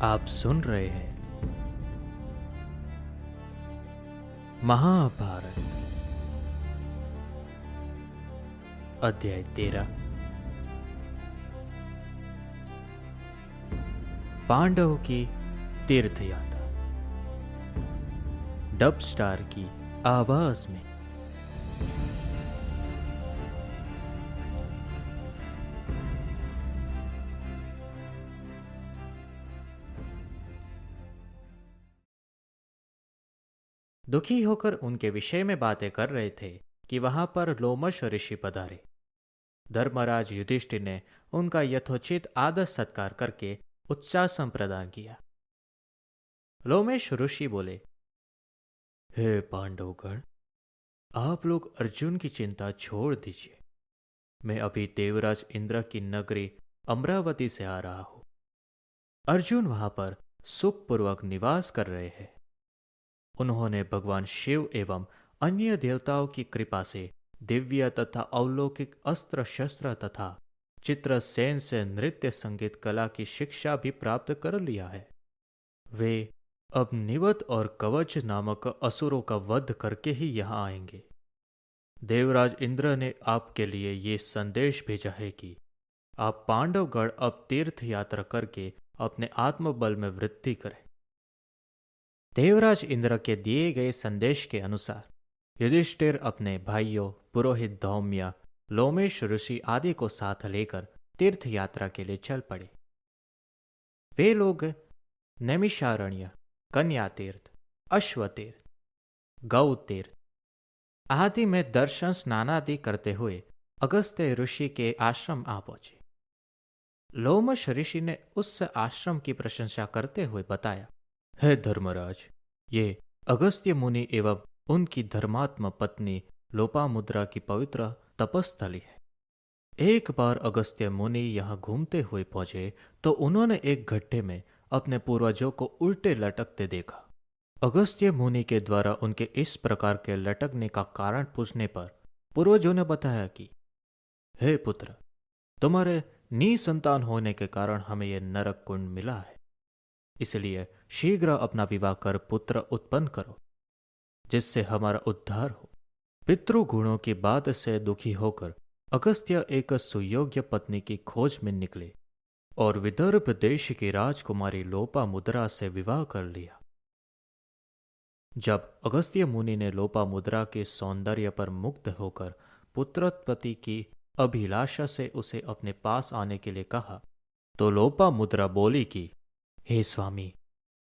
आप सुन रहे हैं महाभारत अध्याय 13 पांडवों की तीर्थ यात्रा। डब स्टार की आवाज में। दुखी होकर उनके विषय में बातें कर रहे थे कि वहां पर लोमश ऋषि पधारे। धर्मराज युधिष्ठिर ने उनका यथोचित आदर सत्कार करके उत्साह प्रदान किया। लोमेश ऋषि बोले, हे पांडवगण, आप लोग अर्जुन की चिंता छोड़ दीजिए। मैं अभी देवराज इंद्र की नगरी अमरावती से आ रहा हूं। अर्जुन वहां पर सुखपूर्वक निवास कर रहे हैं। उन्होंने भगवान शिव एवं अन्य देवताओं की कृपा से दिव्य तथा अलौकिक अस्त्र शस्त्र तथा चित्रसेन से नृत्य संगीत कला की शिक्षा भी प्राप्त कर लिया है। वे अब निवत और कवच नामक असुरों का वध करके ही यहाँ आएंगे। देवराज इंद्र ने आपके लिए ये संदेश भेजा है कि आप पांडवगढ़ अब तीर्थ यात्रा करके अपने आत्मबल में वृद्धि करें। देवराज इंद्र के दिए गए संदेश के अनुसार युधिष्ठिर अपने भाइयों पुरोहित धौम्य, लोमेश ऋषि आदि को साथ लेकर तीर्थ यात्रा के लिए चल पड़े। वे लोग नैमिषारण्य, कन्या तीर्थ, अश्व तीर्थ, गौ तीर्थ आदि में दर्शन स्नानादि करते हुए अगस्त्य ऋषि के आश्रम आ पहुंचे। लोमश ऋषि ने उस आश्रम की प्रशंसा करते हुए बताया, हे धर्मराज, ये अगस्त्य मुनि एवं उनकी धर्मात्मा पत्नी लोपामुद्रा की पवित्र तपस्थली है। एक बार अगस्त्य मुनि यहाँ घूमते हुए पहुंचे तो उन्होंने एक गड्ढे में अपने पूर्वजों को उल्टे लटकते देखा। अगस्त्य मुनि के द्वारा उनके इस प्रकार के लटकने का कारण पूछने पर पूर्वजों ने बताया कि हे पुत्र, तुम्हारे निसंतान होने के कारण हमें यह नरक कुंड मिला है। इसलिए शीघ्र अपना विवाह कर पुत्र उत्पन्न करो, जिससे हमारा उद्धार हो। पितृगुणों की बात से दुखी होकर अगस्त्य एक सुयोग्य पत्नी की खोज में निकले और विदर्भ देश की राजकुमारी लोपामुद्रा से विवाह कर लिया। जब अगस्त्य मुनि ने लोपामुद्रा के सौंदर्य पर मुग्ध होकर पुत्रोत्पत्ति की अभिलाषा से उसे अपने पास आने के लिए कहा, तो लोपामुद्रा बोली कि हे स्वामी,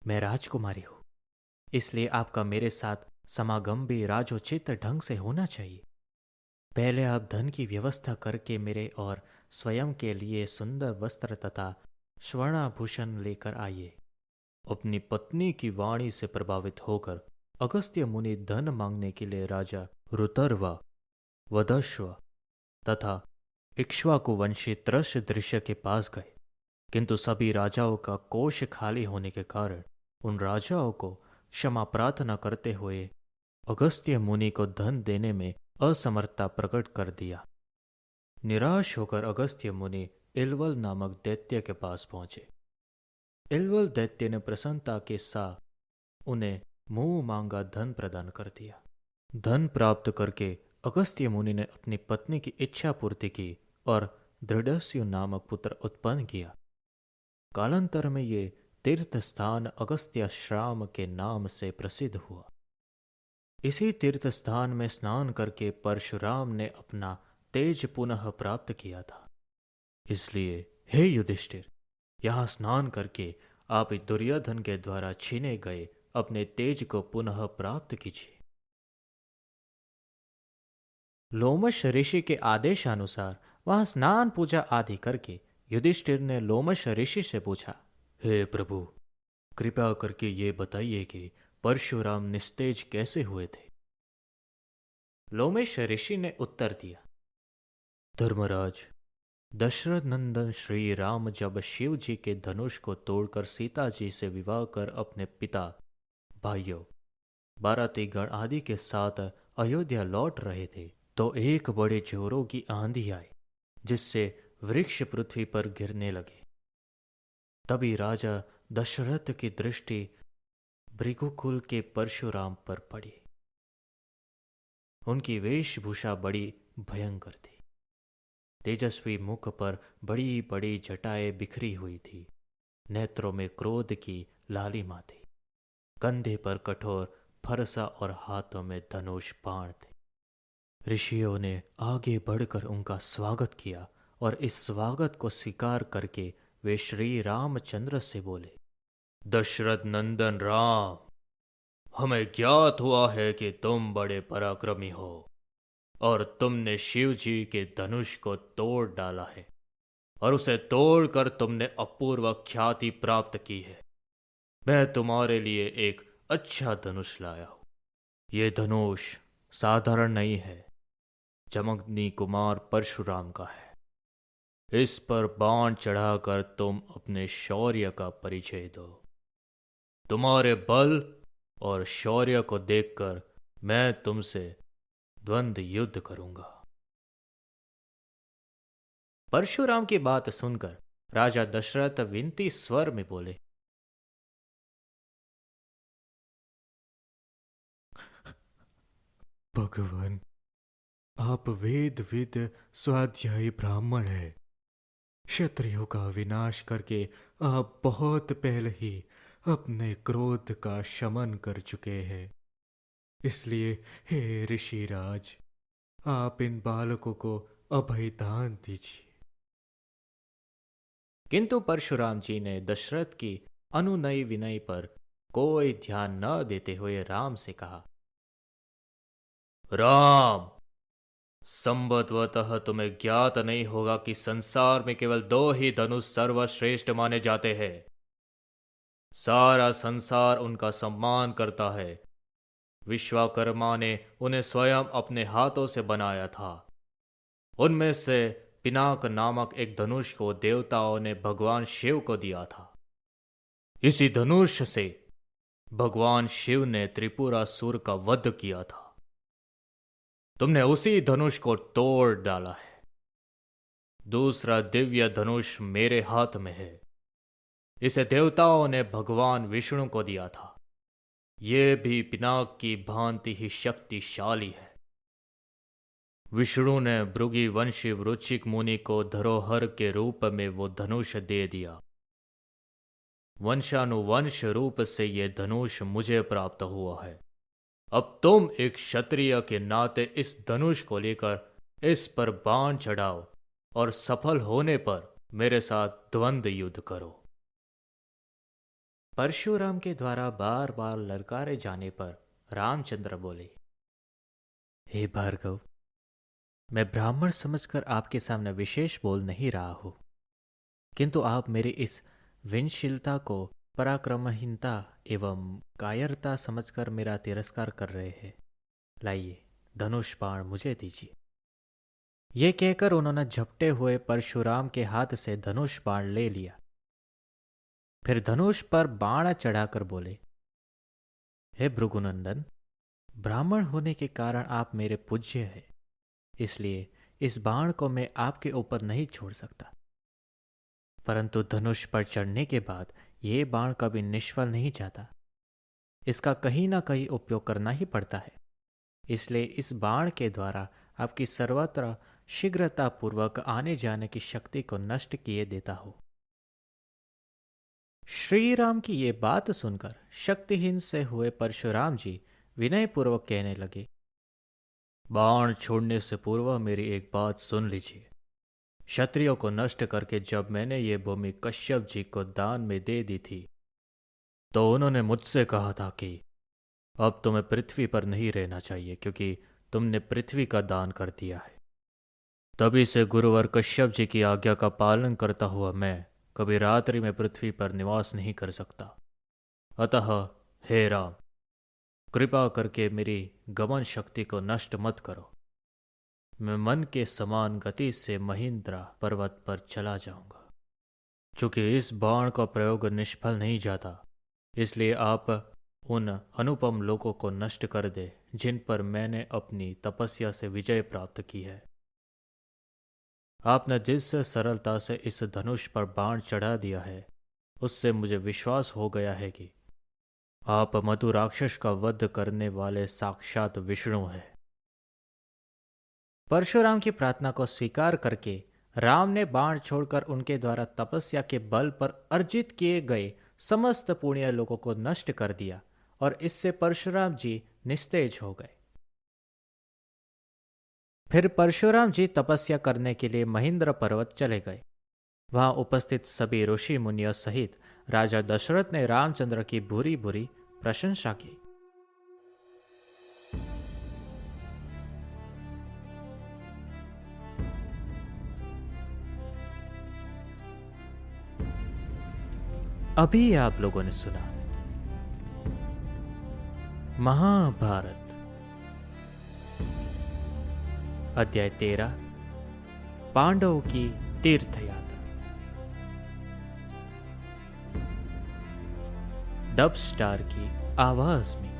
मैं राजकुमारी हूं, इसलिए आपका मेरे साथ समागम भी राजोचित ढंग से होना चाहिए। पहले आप धन की व्यवस्था करके मेरे और स्वयं के लिए सुंदर वस्त्र तथा स्वर्णाभूषण लेकर आइए। अपनी पत्नी की वाणी से प्रभावित होकर अगस्त्य मुनि धन मांगने के लिए राजा ऋतर्वा, वधश्व तथा इक्ष्वाकुवंशी त्रश दृश्य के पास गए, किंतु सभी राजाओं का कोष खाली होने के कारण उन राजाओं को क्षमा प्रार्थना करते हुए अगस्त्य मुनि को धन देने में असमर्थता प्रकट कर दिया। निराश होकर अगस्त्य मुनि इलवल नामक दैत्य के पास पहुंचे। इलवल दैत्य ने प्रसन्नता के साथ उन्हें मुंह मांगा धन प्रदान कर दिया। धन प्राप्त करके अगस्त्य मुनि ने अपनी पत्नी की इच्छा पूर्ति की और दृढ़स्यु नामक पुत्र उत्पन्न किया। कालांतर में ये तीर्थ स्थान अगस्त्याश्राम के नाम से प्रसिद्ध हुआ। इसी तीर्थ स्थान में स्नान करके परशुराम ने अपना तेज पुनः प्राप्त किया था। इसलिए हे युधिष्ठिर, यहां स्नान करके आप दुर्योधन के द्वारा छीने गए अपने तेज को पुनः प्राप्त कीजिए। लोमश ऋषि के आदेशानुसार वहां स्नान पूजा आदि करके युधिष्ठिर ने लोमश ऋषि से पूछा, हे प्रभु, कृपया करके ये बताइए कि परशुराम निस्तेज कैसे हुए थे। लोमेश ऋषि ने उत्तर दिया, धर्मराज, दशरथ नंदन श्री राम जब शिव जी के धनुष को तोड़कर सीता जी से विवाह कर अपने पिता, भाइयों, बारातीगण आदि के साथ अयोध्या लौट रहे थे तो एक बड़े जोरों की आंधी आई, जिससे वृक्ष पृथ्वी पर गिरने लगे। तभी राजा दशरथ की दृष्टि भृगुकुल के परशुराम पर पड़ी। उनकी वेशभूषा बड़ी भयंकर थी। तेजस्वी मुख पर बड़ी बड़ी जटाएं बिखरी हुई थी। नेत्रों में क्रोध की लालिमा थी। कंधे पर कठोर फरसा और हाथों में धनुष बाण थे। ऋषियों ने आगे बढ़कर उनका स्वागत किया और इस स्वागत को स्वीकार करके वे श्री रामचंद्र से बोले, दशरथ नंदन राम, हमें ज्ञात हुआ है कि तुम बड़े पराक्रमी हो और तुमने शिव जी के धनुष को तोड़ डाला है और उसे तोड़कर तुमने अपूर्व ख्याति प्राप्त की है। मैं तुम्हारे लिए एक अच्छा धनुष लाया हूं। ये धनुष साधारण नहीं है, जमदग्नि कुमार परशुराम का है। इस पर बाण चढ़ाकर तुम अपने शौर्य का परिचय दो। तुम्हारे बल और शौर्य को देखकर मैं तुमसे द्वंद्व युद्ध करूंगा। परशुराम की बात सुनकर राजा दशरथ विनती स्वर में बोले, भगवान, आप वेद विद स्वाध्यायी ब्राह्मण है। क्षत्रियों का विनाश करके आप बहुत पहले ही अपने क्रोध का शमन कर चुके हैं। इसलिए हे ऋषिराज, आप इन बालकों को अभयदान दीजिए। किंतु परशुराम जी ने दशरथ की अनुनय विनय पर कोई ध्यान न देते हुए राम से कहा, राम, संभवतः तुम्हें ज्ञात नहीं होगा कि संसार में केवल दो ही धनुष सर्वश्रेष्ठ माने जाते हैं। सारा संसार उनका सम्मान करता है। विश्वकर्मा ने उन्हें स्वयं अपने हाथों से बनाया था। उनमें से पिनाक नामक एक धनुष को देवताओं ने भगवान शिव को दिया था। इसी धनुष से भगवान शिव ने त्रिपुरासुर का वध किया था। तुमने उसी धनुष को तोड़ डाला है। दूसरा दिव्य धनुष मेरे हाथ में है। इसे देवताओं ने भगवान विष्णु को दिया था। यह भी पिनाक की भांति ही शक्तिशाली है। विष्णु ने भृगु वंशी वृश्चिक मुनि को धरोहर के रूप में वो धनुष दे दिया। वंशानुवंश रूप से यह धनुष मुझे प्राप्त हुआ है। अब तुम एक क्षत्रिय के नाते इस धनुष को लेकर इस पर बाण चढ़ाओ और सफल होने पर मेरे साथ द्वंद्व युद्ध करो। परशुराम के द्वारा बार बार ललकारे जाने पर रामचंद्र बोले, हे भार्गव, मैं ब्राह्मण समझकर आपके सामने विशेष बोल नहीं रहा हूं, किंतु आप मेरी इस विनशीलता को पराक्रमहीनता एवं कायरता समझकर मेरा तिरस्कार कर रहे हैं। लाइए, धनुष बाण मुझे दीजिए। यह कहकर उन्होंने झपटे हुए परशुराम के हाथ से धनुष बाण ले लिया। फिर धनुष पर बाण चढ़ाकर बोले, हे भृगुनंदन, ब्राह्मण होने के कारण आप मेरे पूज्य हैं, इसलिए इस बाण को मैं आपके ऊपर नहीं छोड़ सकता। परंतु धनुष पर चढ़ने के बाद यह बाण कभी निष्फल नहीं जाता। इसका कहीं ना कहीं उपयोग करना ही पड़ता है। इसलिए इस बाण के द्वारा आपकी सर्वत्र शीघ्रतापूर्वक आने जाने की शक्ति को नष्ट किए देता हो। श्री राम की ये बात सुनकर शक्तिहीन से हुए परशुराम जी विनयपूर्वक कहने लगे, बाण छोड़ने से पूर्व मेरी एक बात सुन लीजिए। क्षत्रियों को नष्ट करके जब मैंने ये भूमि कश्यप जी को दान में दे दी थी, तो उन्होंने मुझसे कहा था कि अब तुम्हें पृथ्वी पर नहीं रहना चाहिए, क्योंकि तुमने पृथ्वी का दान कर दिया है। तभी से गुरुवर कश्यप जी की आज्ञा का पालन करता हुआ मैं कभी रात्रि में पृथ्वी पर निवास नहीं कर सकता। अतः हे राम, कृपा करके मेरी गमन शक्ति को नष्ट मत करो। मैं मन के समान गति से महेंद्रा पर्वत पर चला जाऊंगा। चूंकि इस बाण का प्रयोग निष्फल नहीं जाता, इसलिए आप उन अनुपम लोगों को नष्ट कर दे जिन पर मैंने अपनी तपस्या से विजय प्राप्त की है। आपने जिस सरलता से इस धनुष पर बाण चढ़ा दिया है, उससे मुझे विश्वास हो गया है कि आप मधु राक्षस का वध करने वाले साक्षात विष्णु हैं। परशुराम की प्रार्थना को स्वीकार करके राम ने बाण छोड़कर उनके द्वारा तपस्या के बल पर अर्जित किए गए समस्त पुण्य लोगों को नष्ट कर दिया और इससे परशुराम जी निस्तेज हो गए। फिर परशुराम जी तपस्या करने के लिए महेंद्र पर्वत चले गए। वहां उपस्थित सभी ऋषि मुनियों सहित राजा दशरथ ने रामचंद्र की बुरी बुरी प्रशंसा की। अभी आप लोगों ने सुना महाभारत अध्याय 13 पांडवों की तीर्थ यात्रा। डब स्टार की आवाज में।